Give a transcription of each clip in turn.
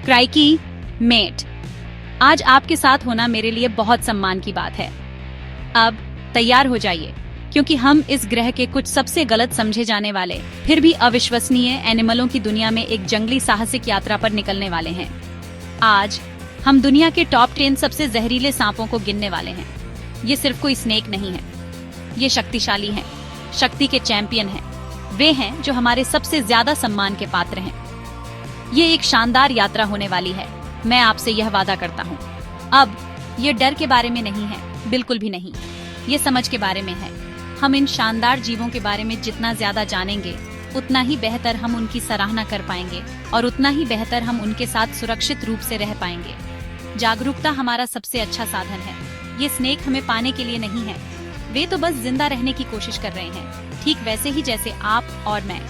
क्राइकी met, आज आपके साथ होना मेरे लिए बहुत सम्मान की बात है। अब तैयार हो जाइए, क्योंकि हम इस ग्रह के कुछ सबसे गलत समझे जाने वाले फिर भी अविश्वसनीय एनिमलों की दुनिया में एक जंगली साहसिक यात्रा पर निकलने वाले हैं। आज हम दुनिया के टॉप 10 सबसे जहरीले सांपों को गिनने वाले हैं। ये सिर्फ कोई स्नेक नहीं है, ये शक्तिशाली हैं, शक्ति के चैंपियन हैं। वे हैं जो हमारे सबसे ज्यादा सम्मान के पात्र हैं। ये एक शानदार यात्रा होने वाली है, मैं आपसे यह वादा करता हूँ। अब ये डर के बारे में नहीं है, बिल्कुल भी नहीं, ये समझ के बारे में है। हम इन शानदार जीवों के बारे में जितना ज्यादा जानेंगे, उतना ही बेहतर हम उनकी सराहना कर पाएंगे और उतना ही बेहतर हम उनके साथ सुरक्षित रूप से रह पाएंगे। जागरूकता हमारा सबसे अच्छा साधन है। ये स्नेक हमें पाने के लिए नहीं है, वे तो बस जिंदा रहने की कोशिश कर रहे हैं, ठीक वैसे ही जैसे आप और मैं।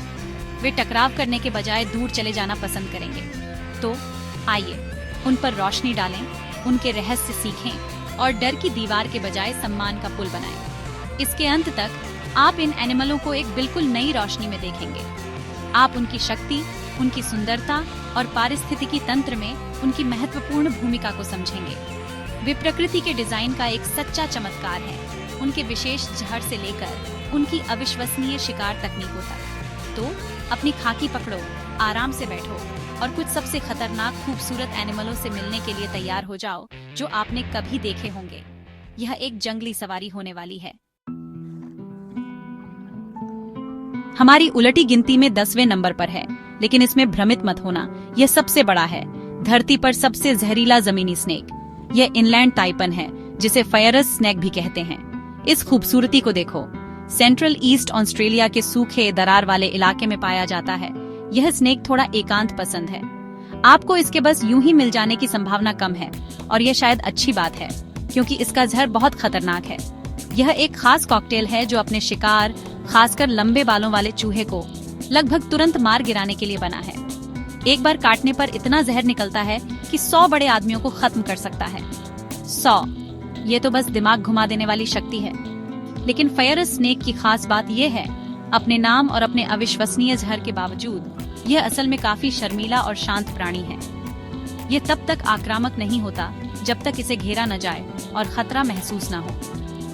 वे टकराव करने के बजाय दूर चले जाना पसंद करेंगे। तो आइए उन पर रोशनी डालें, उनके रहस्य सीखें और डर की दीवार के बजाय सम्मान का पुल बनाएं। इसके अंत तक आप इन एनिमलों को एक बिल्कुल नई रोशनी में देखेंगे। आप उनकी शक्ति, उनकी सुंदरता और पारिस्थितिकी तंत्र में उनकी महत्वपूर्ण भूमिका को समझेंगे। वे प्रकृति के डिजाइन का एक सच्चा चमत्कार है, उनके विशेष जहर से लेकर उनकी अविश्वसनीय शिकार तकनीकों तक। तो अपनी खाकी पकड़ो, आराम से बैठो और कुछ सबसे खतरनाक खूबसूरत एनिमलों से मिलने के लिए तैयार हो जाओ जो आपने कभी देखे होंगे। यह एक जंगली सवारी होने वाली है। हमारी उलटी गिनती में 10वें नंबर पर है, लेकिन इसमें भ्रमित मत होना, यह सबसे बड़ा है। धरती पर सबसे जहरीला जमीनी स्नेक, यह इनलैंड ताइपन है, जिसे फायरस स्नेक भी कहते हैं। इस खूबसूरती को देखो, सेंट्रल ईस्ट ऑस्ट्रेलिया के सूखे दरार वाले इलाके में पाया जाता है। यह स्नेक थोड़ा एकांत पसंद है। आपको इसके बस यूं ही मिल जाने की संभावना कम है, और यह शायद अच्छी बात है, क्योंकि इसका जहर बहुत खतरनाक है। यह एक खास कॉकटेल है जो अपने शिकार, खासकर लंबे बालों वाले चूहे को लगभग तुरंत मार गिराने के लिए बना है। एक बार काटने पर इतना जहर निकलता है कि 100 बड़े आदमियों को खत्म कर सकता है। 100, ये तो बस दिमाग घुमा देने वाली शक्ति है। लेकिन फायरस स्नेक की खास बात यह है, अपने नाम और अपने अविश्वसनीय जहर के बावजूद यह असल में काफी शर्मीला और शांत प्राणी है। यह तब तक आक्रामक नहीं होता जब तक इसे घेरा न जाए और खतरा महसूस न हो।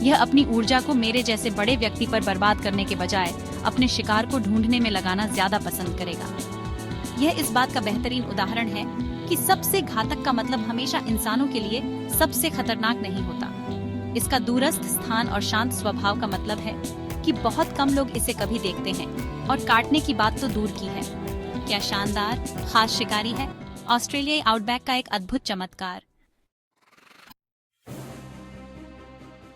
यह अपनी ऊर्जा को मेरे जैसे बड़े व्यक्ति पर बर्बाद करने के बजाय अपने शिकार को ढूंढने में लगाना ज्यादा पसंद करेगा। यह इस बात का बेहतरीन उदाहरण है कि सबसे घातक का मतलब हमेशा इंसानों के लिए सबसे खतरनाक नहीं होता। इसका दूरस्थ स्थान और शांत स्वभाव का मतलब है कि बहुत कम लोग इसे कभी देखते हैं, और काटने की बात तो दूर की है। क्या शानदार, खास शिकारी है, ऑस्ट्रेलियाई आउटबैक का एक अद्भुत चमत्कार।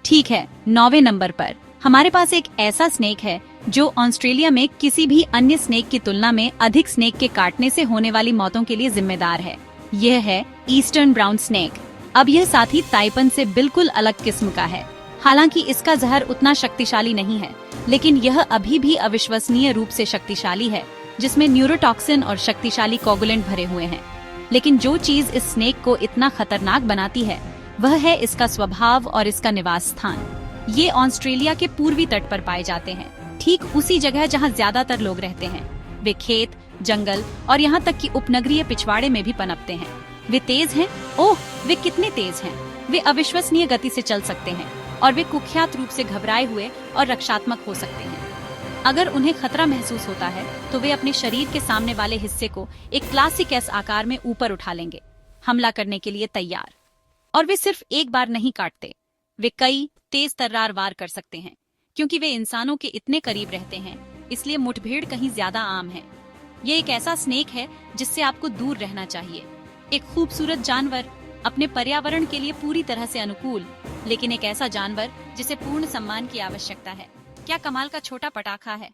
ठीक है, 9वें नंबर पर हमारे पास एक ऐसा स्नेक है जो ऑस्ट्रेलिया में किसी भी अन्य स्नेक की तुलना में अधिक स्नेक के काटने से होने वाली मौतों के लिए जिम्मेदार है। यह है ईस्टर्न ब्राउन स्नेक। अब यह साथी ताइपन से बिल्कुल अलग किस्म का है। हालांकि इसका जहर उतना शक्तिशाली नहीं है, लेकिन यह अभी भी अविश्वसनीय रूप से शक्तिशाली है, जिसमें न्यूरोटॉक्सिन और शक्तिशाली कोगुलेंट भरे हुए हैं। लेकिन जो चीज इस स्नेक को इतना खतरनाक बनाती है, वह है इसका स्वभाव और इसका निवास स्थान। ये ऑस्ट्रेलिया के पूर्वी तट पर पाए जाते हैं, ठीक उसी जगह जहाँ ज्यादातर लोग रहते हैं। वे खेत, जंगल और यहाँ तक कि उपनगरीय पिछवाड़े में भी पनपते हैं। वे तेज हैं, ओह वे कितने तेज हैं। वे अविश्वसनीय गति से चल सकते हैं और वे कुख्यात रूप से घबराए हुए और रक्षात्मक हो सकते हैं। अगर उन्हें खतरा महसूस होता है तो वे अपने शरीर के सामने वाले हिस्से को एक क्लासिक एस आकार में ऊपर उठा लेंगे, हमला करने के लिए तैयार। और वे सिर्फ एक बार नहीं काटते, वे कई तेज तर्रार वार कर सकते हैं। क्योंकि वे इंसानों के इतने करीब रहते हैं, इसलिए मुठभेड़ कहीं ज्यादा आम है। ये एक ऐसा स्नेक है जिससे आपको दूर रहना चाहिए। एक खूबसूरत जानवर, अपने पर्यावरण के लिए पूरी तरह से अनुकूल, लेकिन एक ऐसा जानवर जिसे पूर्ण सम्मान की आवश्यकता है। क्या कमाल का छोटा पटाखा है।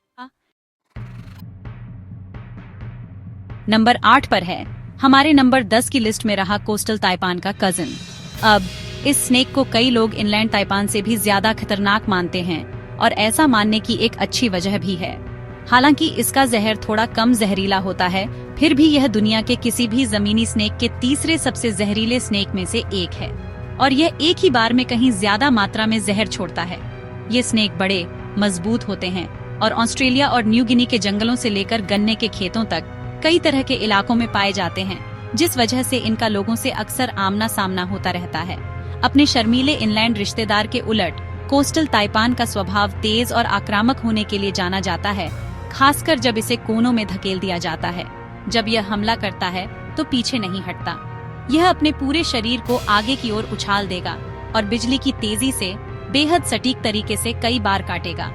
नंबर 8 पर है हमारे नंबर 10 की लिस्ट में रहा कोस्टल ताइपान का कजिन। अब इस स्नेक को कई लोग इनलैंड ताइपान से भी ज्यादा खतरनाक मानते हैं, और ऐसा मानने की एक अच्छी वजह भी है। हालांकि इसका जहर थोड़ा कम जहरीला होता है, फिर भी यह दुनिया के किसी भी जमीनी स्नेक के तीसरे सबसे जहरीले स्नेक में से एक है, और यह एक ही बार में कहीं ज्यादा मात्रा में जहर छोड़ता है। ये स्नेक बड़े, मजबूत होते हैं और ऑस्ट्रेलिया और न्यू गिनी के जंगलों से लेकर गन्ने के खेतों तक कई तरह के इलाकों में पाए जाते हैं। जिस वजह से इनका लोगों से अक्सर आमना सामना होता रहता है। अपने शर्मीले इनलैंड रिश्तेदार के उलट कोस्टल ताइपान का स्वभाव तेज और आक्रामक होने के लिए जाना जाता है, खासकर जब इसे कोनों में धकेल दिया जाता है। जब यह हमला करता है तो पीछे नहीं हटता। यह अपने पूरे शरीर को आगे की ओर उछाल देगा और बिजली की तेजी से बेहद सटीक तरीके से कई बार काटेगा।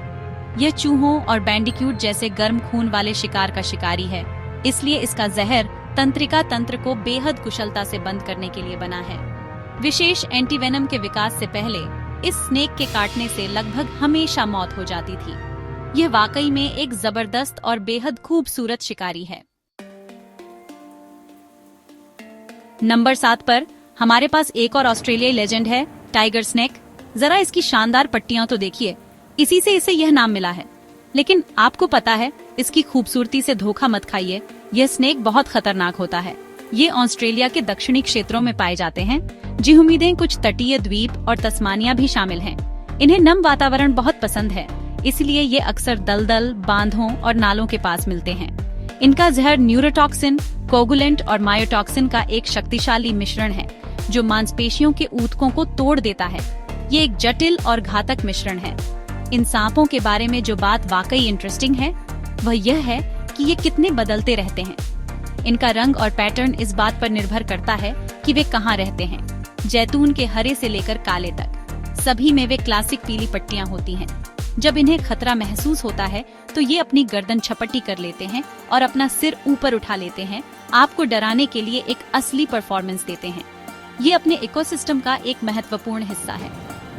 यह चूहों और बैंडिक्यूट जैसे गर्म खून वाले शिकार का शिकारी है, इसलिए इसका जहर तंत्रिका तंत्र को बेहद कुशलता से बंद करने के लिए बना है। विशेष एंटीवेनम के विकास से पहले इस स्नेक के काटने से लगभग हमेशा मौत हो जाती थी। यह वाकई में एक जबरदस्त और बेहद खूबसूरत शिकारी है। नंबर 7 पर हमारे पास एक और ऑस्ट्रेलियाई लेजेंड है, टाइगर स्नेक। जरा इसकी शानदार पट्टियां तो देखिए, इसी से इसे यह नाम मिला है। लेकिन आपको पता है, इसकी खूबसूरती से धोखा मत खाइए, यह स्नेक बहुत खतरनाक होता है। ये ऑस्ट्रेलिया के दक्षिणी क्षेत्रों में पाए जाते हैं, जी उम्मीदें कुछ तटीय द्वीप और तस्मानिया भी शामिल हैं। इन्हें नम वातावरण बहुत पसंद है, इसलिए ये अक्सर दलदल, बांधों और नालों के पास मिलते हैं। इनका जहर न्यूरोटॉक्सिन, कोगुलेंट और मायोटॉक्सिन का एक शक्तिशाली मिश्रण है, जो मांसपेशियों के ऊतकों को तोड़ देता है। ये एक जटिल और घातक मिश्रण है। इन सांपों के बारे में जो बात वाकई इंटरेस्टिंग है, वह यह है कि ये कितने बदलते रहते हैं। इनका रंग और पैटर्न इस बात पर निर्भर करता है कि वे कहाँ रहते हैं। जैतून के हरे से लेकर काले तक सभी में वे क्लासिक पीली पट्टियां होती हैं। जब इन्हें खतरा महसूस होता है तो ये अपनी गर्दन छपट्टी कर लेते हैं और अपना सिर ऊपर उठा लेते हैं, आपको डराने के लिए एक असली परफॉर्मेंस देते हैं। ये अपने इकोसिस्टम का एक महत्वपूर्ण हिस्सा है,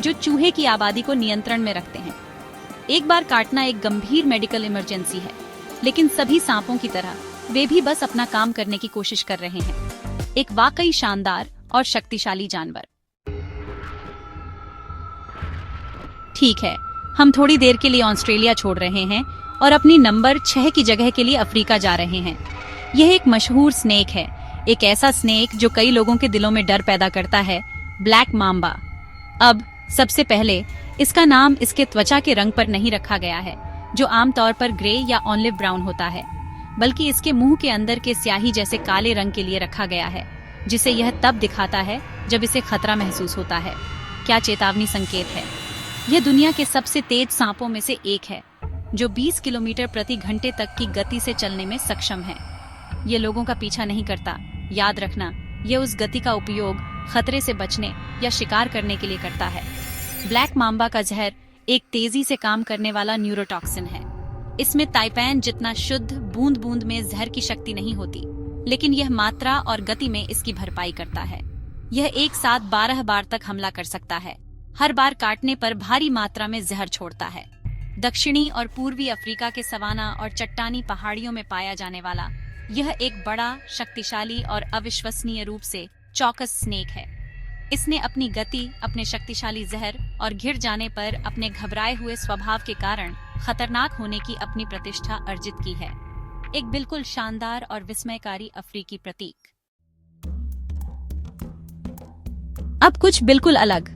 जो चूहे की आबादी को नियंत्रण में रखते हैं। एक बार काटना एक गंभीर मेडिकल इमरजेंसी है, लेकिन सभी सांपों की तरह वे भी बस अपना काम करने की कोशिश कर रहे हैं। एक वाकई शानदार और शक्तिशाली जानवर। ठीक है, हम थोड़ी देर के लिए ऑस्ट्रेलिया छोड़ रहे हैं और अपनी नंबर 6 की जगह के लिए अफ्रीका जा रहे हैं। यह एक मशहूर स्नेक है, एक ऐसा स्नेक जो कई लोगों के दिलों में डर पैदा करता है, ब्लैक माम्बा। अब सबसे पहले इसका नाम इसके त्वचा के रंग पर नहीं रखा गया है, जो आमतौर पर ग्रे या ऑलिव ब्राउन होता है, बल्कि इसके मुंह के अंदर के स्याही जैसे काले रंग के लिए रखा गया है, जिसे यह तब दिखाता है जब इसे खतरा महसूस होता है। क्या चेतावनी संकेत है। यह दुनिया के सबसे तेज सांपों में से एक है, जो 20 किलोमीटर प्रति घंटे तक की गति से चलने में सक्षम है। ये लोगों का पीछा नहीं करता, याद रखना, यह उस गति का उपयोग खतरे से बचने या शिकार करने के लिए करता है। ब्लैक माम्बा का जहर एक तेजी से काम करने वाला न्यूरोटॉक्सिन है। इसमें ताइपैन जितना शुद्ध बूंद बूंद में जहर की शक्ति नहीं होती, लेकिन यह मात्रा और गति में इसकी भरपाई करता है। यह एक साथ 12 बार तक हमला कर सकता है। हर बार काटने पर भारी मात्रा में जहर छोड़ता है। दक्षिणी और पूर्वी अफ्रीका के सवाना और चट्टानी पहाड़ियों में पाया जाने वाला यह एक बड़ा, शक्तिशाली और अविश्वसनीय रूप से चौकस स्नेक है। इसने अपनी गति, अपने शक्तिशाली जहर और घिर जाने पर अपने घबराए हुए स्वभाव के कारण खतरनाक होने की अपनी प्रतिष्ठा अर्जित की है। एक बिल्कुल शानदार और विस्मयकारी अफ्रीकी प्रतीक। अब कुछ बिल्कुल अलग।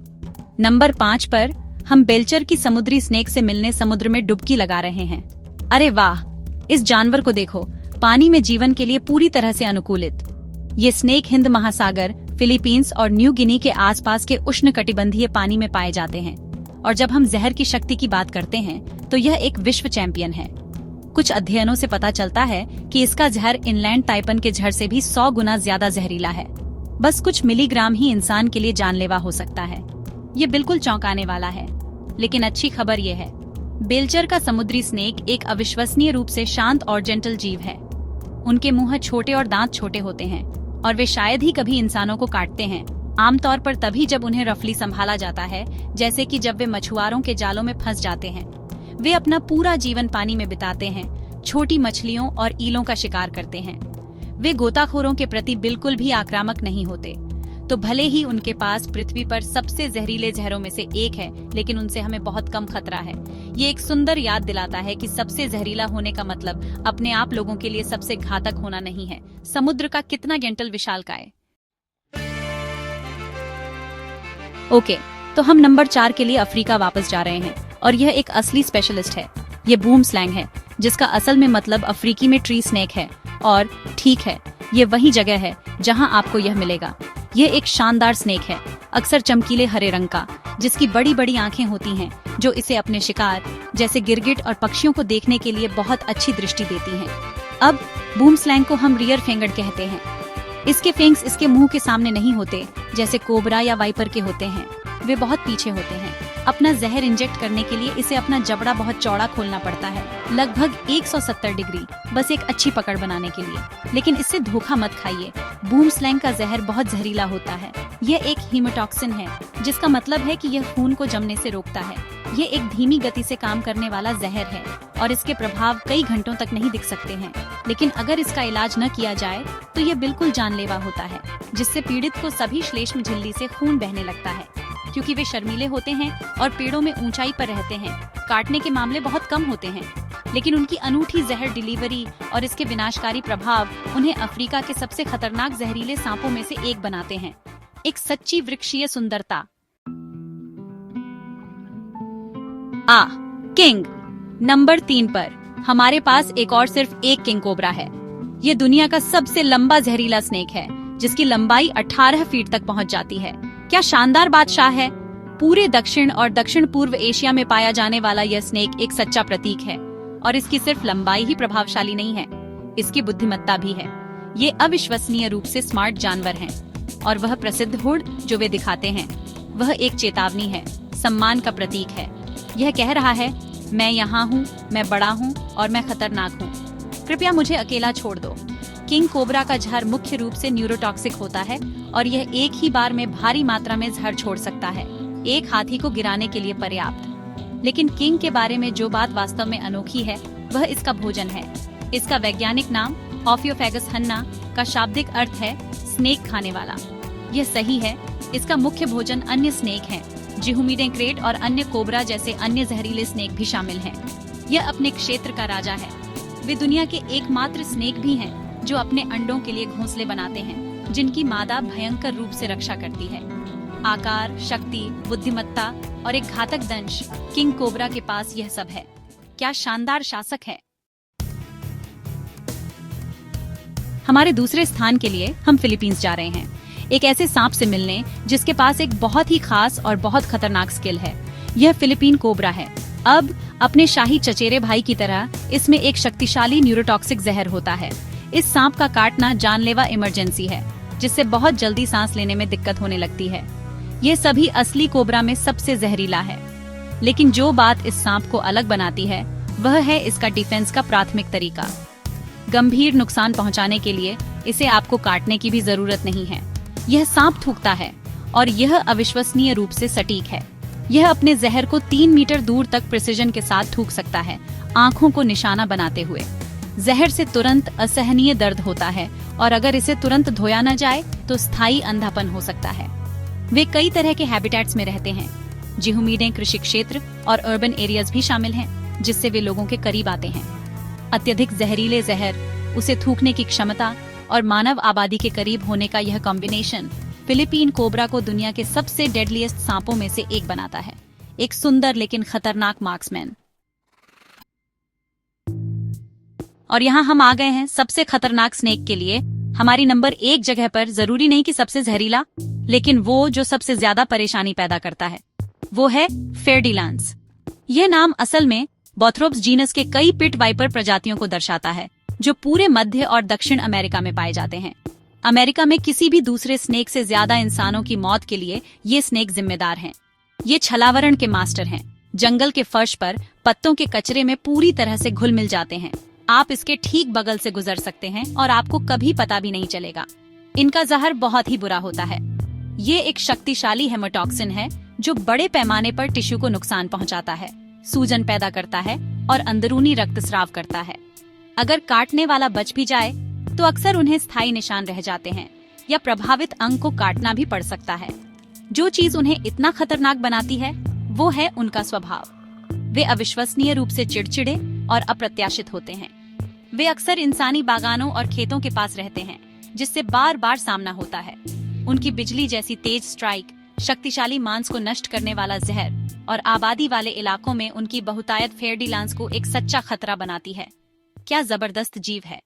नंबर 5 पर हम बेल्चर की समुद्री स्नेक से मिलने समुद्र में डुबकी लगा रहे हैं। अरे वाह, इस जानवर को देखो, पानी में जीवन के लिए पूरी तरह से अनुकूलित। ये स्नेक हिंद महासागर, फिलीपींस और न्यू गिनी के आसपास के उष्णकटिबंधीय पानी में पाए जाते हैं। और जब हम जहर की शक्ति की बात करते हैं तो यह एक विश्व चैंपियन है। कुछ अध्ययनों से पता चलता है कि इसका जहर इनलैंड ताइपन के जहर से भी 100 गुना ज्यादा जहरीला है। बस कुछ मिलीग्राम ही इंसान के लिए जानलेवा हो सकता है। ये बिल्कुल चौंकाने वाला है। लेकिन अच्छी खबर यह है, बेल्चर का समुद्री स्नेक एक अविश्वसनीय रूप से शांत और जेंटल जीव है। उनके मुंह छोटे और दांत छोटे होते हैं और वे शायद ही कभी इंसानों को काटते हैं, आमतौर पर तभी जब उन्हें रफली संभाला जाता है, जैसे कि जब वे मछुआरों के जालों में फंस जाते हैं। वे अपना पूरा जीवन पानी में बिताते हैं, छोटी मछलियों और ईलों का शिकार करते हैं। वे गोताखोरों के प्रति बिल्कुल भी आक्रामक नहीं होते। तो भले ही उनके पास पृथ्वी पर सबसे जहरीले जहरों में से एक है, लेकिन उनसे हमें बहुत कम खतरा है। ये एक सुंदर याद दिलाता है कि सबसे जहरीला होने का मतलब अपने आप लोगों के लिए सबसे घातक होना नहीं है। समुद्र का कितना जेंटल विशालकाय। ओके, तो हम नंबर 4 के लिए अफ्रीका वापस जा रहे हैं और यह एक असली स्पेशलिस्ट है। ये बूम स्लैंग है, जिसका असल में मतलब अफ्रीकी में ट्री स्नेक है। और ठीक है, ये वही जगह है जहां आपको यह मिलेगा। ये एक शानदार स्नेक है, अक्सर चमकीले हरे रंग का, जिसकी बड़ी बड़ी आंखें होती हैं जो इसे अपने शिकार जैसे गिरगिट और पक्षियों को देखने के लिए बहुत अच्छी दृष्टि देती हैं। अब बूमस्लैंग को हम रियर फिंगर्ड कहते हैं। इसके फेंग्स इसके मुंह के सामने नहीं होते जैसे कोबरा या वाइपर के होते हैं, वे बहुत पीछे होते हैं। अपना जहर इंजेक्ट करने के लिए इसे अपना जबड़ा बहुत चौड़ा खोलना पड़ता है, लगभग 170 डिग्री, बस एक अच्छी पकड़ बनाने के लिए। लेकिन इससे धोखा मत खाइए, बूमस्लैंग का जहर बहुत जहरीला होता है। यह एक हीमोटॉक्सिन है, जिसका मतलब है कि यह खून को जमने से रोकता है। ये एक धीमी गति से काम करने वाला जहर है और इसके प्रभाव कई घंटों तक नहीं दिख सकते हैं। लेकिन अगर इसका इलाज न किया जाए तो ये बिल्कुल जानलेवा होता है, जिससे पीड़ित को सभी श्लेष्म झिल्ली से खून बहने लगता है। क्योंकि वे शर्मीले होते हैं और पेड़ों में ऊंचाई पर रहते हैं, काटने के मामले बहुत कम होते हैं। लेकिन उनकी अनूठी जहर डिलीवरी और इसके विनाशकारी प्रभाव उन्हें अफ्रीका के सबसे खतरनाक जहरीले सांपों में से एक बनाते हैं। एक सच्ची वृक्षीय सुंदरता। किंग। नंबर 3 पर हमारे पास एक और सिर्फ एक किंग कोबरा है। ये दुनिया का सबसे लंबा जहरीला स्नेक है, जिसकी लंबाई 18 फीट तक पहुंच जाती है। क्या शानदार बादशाह है। पूरे दक्षिण और दक्षिण पूर्व एशिया में पाया जाने वाला यह स्नेक एक सच्चा प्रतीक है। और इसकी सिर्फ लंबाई ही प्रभावशाली नहीं है, इसकी बुद्धिमत्ता भी है। ये अविश्वसनीय रूप से स्मार्ट जानवर हैं और वह प्रसिद्ध हुड जो वे दिखाते हैं वह एक चेतावनी है, सम्मान का प्रतीक है। यह कह रहा है, मैं यहाँ हूँ, मैं बड़ा हूँ और मैं खतरनाक हूँ, कृपया मुझे अकेला छोड़ दो। किंग कोबरा का जहर मुख्य रूप से न्यूरोटॉक्सिक होता है और यह एक ही बार में भारी मात्रा में जहर छोड़ सकता है, एक हाथी को गिराने के लिए पर्याप्त। लेकिन किंग के बारे में जो बात वास्तव में अनोखी है वह इसका भोजन है। इसका वैज्ञानिक नाम ऑफियोफेगस हन्ना का शाब्दिक अर्थ है स्नेक खाने वाला। यह सही है, इसका मुख्य भोजन अन्य स्नेक हैं, जिहुमिडेंक्रेट और अन्य कोबरा जैसे अन्य जहरीले स्नेक भी शामिल हैं। यह अपने क्षेत्र का राजा है। वे दुनिया के एकमात्र स्नेक भी हैं जो अपने अंडों के लिए घोंसले बनाते हैं, जिनकी मादा भयंकर रूप से रक्षा करती है। आकार, शक्ति, बुद्धिमत्ता और एक घातक दंश, किंग कोबरा के पास यह सब है। क्या शानदार शासक है। हमारे दूसरे स्थान के लिए हम फिलीपींस जा रहे हैं, एक ऐसे सांप से मिलने जिसके पास एक बहुत ही खास और बहुत खतरनाक स्किल है। यह फिलीपीन कोबरा है। अब अपने शाही चचेरे भाई की तरह इसमें एक शक्तिशाली न्यूरोटॉक्सिक जहर होता है। इस सांप का काटना जानलेवा इमरजेंसी है, जिससे बहुत जल्दी सांस लेने में दिक्कत होने लगती है। ये सभी असली कोबरा में सबसे जहरीला है। लेकिन जो बात इस सांप को अलग बनाती है वह है इसका डिफेंस का प्राथमिक तरीका। गंभीर नुकसान पहुंचाने के लिए इसे आपको काटने की भी जरूरत नहीं है। यह सांप थूकता है और यह अविश्वसनीय रूप से सटीक है। यह अपने जहर को 3 मीटर दूर तक प्रिसिजन के साथ थूक सकता है, आंखों को निशाना बनाते हुए। जहर से तुरंत असहनीय दर्द होता है और अगर इसे तुरंत धोया न जाए तो स्थायी अंधापन हो सकता है। वे कई तरह के हैबिटेट्स में रहते हैं। जिहुमीडें कृषि क्षेत्र और अर्बन एरियाज भी शामिल हैं, जिससे वे लोगों के करीब आते हैं। अत्यधिक जहरीले जहर, उसे थूकने की क्षमता और मानव आबादी के करीब होने का यह कॉम्बिनेशन फिलीपीन कोबरा को दुनिया के सबसे डेडलीस्ट सांपों में से एक बनाता है। एक सुंदर लेकिन खतरनाक मार्क्समैन। और यहाँ हम आ गए हैं सबसे खतरनाक स्नेक के लिए। हमारी नंबर 1 जगह पर जरूरी नहीं कि सबसे जहरीला, लेकिन वो जो सबसे ज्यादा परेशानी पैदा करता है वो है फेर्डिलांस। यह नाम असल में बोथरोप्स जीनस के कई पिट वाइपर प्रजातियों को दर्शाता है, जो पूरे मध्य और दक्षिण अमेरिका में पाए जाते हैं। अमेरिका में किसी भी दूसरे स्नेक से ज्यादा इंसानों की मौत के लिए ये स्नेक जिम्मेदार हैं। ये छलावरण के मास्टर हैं। जंगल के फर्श पर पत्तों के कचरे में पूरी तरह से घुल मिल जाते हैं। आप इसके ठीक बगल से गुजर सकते हैं और आपको कभी पता भी नहीं चलेगा। इनका जहर बहुत ही बुरा होता है। ये एक शक्तिशाली हेमोटॉक्सिन है जो बड़े पैमाने पर टिश्यू को नुकसान पहुंचाता है, सूजन पैदा करता है और अंदरूनी रक्तस्राव करता है। अगर काटने वाला बच भी जाए तो अक्सर उन्हें स्थायी निशान रह जाते हैं या प्रभावित अंग को काटना भी पड़ सकता है। जो चीज उन्हें इतना खतरनाक बनाती है वो है उनका स्वभाव। वे अविश्वसनीय रूप से चिड़चिड़े और अप्रत्याशित होते हैं। वे अक्सर इंसानी बागानों और खेतों के पास रहते हैं, जिससे बार बार सामना होता है। उनकी बिजली जैसी तेज स्ट्राइक, शक्तिशाली मांस को नष्ट करने वाला जहर और आबादी वाले इलाकों में उनकी बहुतायत फेर्डिलांस को एक सच्चा खतरा बनाती है। क्या जबरदस्त जीव है।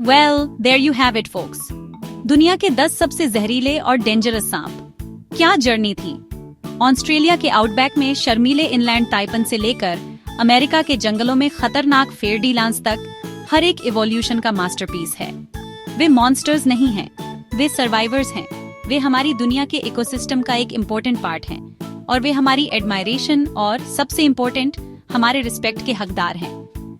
Well, there you have it folks. दुनिया के 10 सबसे जहरीले और डेंजरस सांप। क्या जर्नी थी। ऑस्ट्रेलिया के आउटबैक में शर्मीले इनलैंड ताइपन से लेकर अमेरिका के जंगलों में खतरनाक फेयरडीलांस तक हर एक इवोल्यूशन का मास्टरपीस है। वे मॉन्स्टर्स नहीं हैं, वे सर्वाइवर्स हैं। वे हमारी दुनिया के इकोसिस्टम का एक इम्पोर्टेंट पार्ट हैं और वे हमारी एडमायरेशन और सबसे इम्पोर्टेंट हमारे रिस्पेक्ट के हकदार हैं।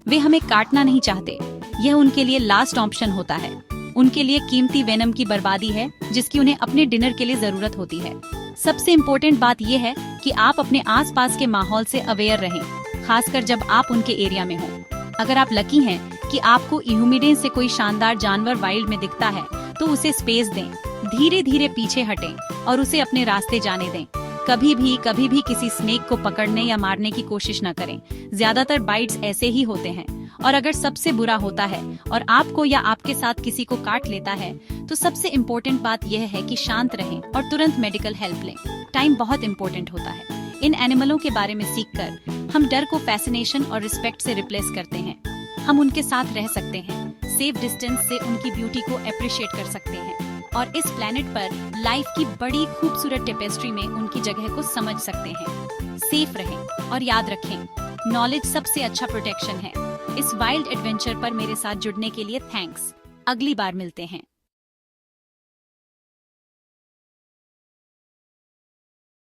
वे हमें काटना नहीं चाहते, यह उनके लिए लास्ट ऑप्शन होता है। उनके लिए कीमती वेनम की बर्बादी है जिसकी उन्हें अपने डिनर के लिए जरूरत होती है। सबसे इम्पोर्टेंट बात यह है कि आप अपने आसपास के माहौल से अवेयर रहें, खासकर जब आप उनके एरिया में हों। अगर आप लकी हैं कि आपको इहुमिडे से कोई शानदार जानवर वाइल्ड में दिखता है तो उसे स्पेस दें, धीरे धीरे पीछे हटें और उसे अपने रास्ते जाने दें। कभी भी किसी स्नेक को पकड़ने या मारने की कोशिश न करें। ज्यादातर बाइट्स ऐसे ही होते हैं और अगर सबसे बुरा होता है और आपको या आपके साथ किसी को काट लेता है तो सबसे इम्पोर्टेंट बात यह है कि शांत रहें और तुरंत मेडिकल हेल्प लें। टाइम बहुत इम्पोर्टेंट होता है। इन एनिमलों के बारे में सीखकर हम डर को फैसिनेशन और रिस्पेक्ट से रिप्लेस करते हैं। हम उनके साथ रह सकते हैं, सेफ डिस्टेंस से उनकी ब्यूटी को अप्रिशिएट कर सकते हैं और इस प्लेनेट पर लाइफ की बड़ी खूबसूरत टेपेस्ट्री में उनकी जगह को समझ सकते हैं। सेफ रहें और याद रखें, नॉलेज सबसे अच्छा प्रोटेक्शन है। इस वाइल्ड एडवेंचर पर मेरे साथ जुड़ने के लिए थैंक्स। अगली बार मिलते हैं।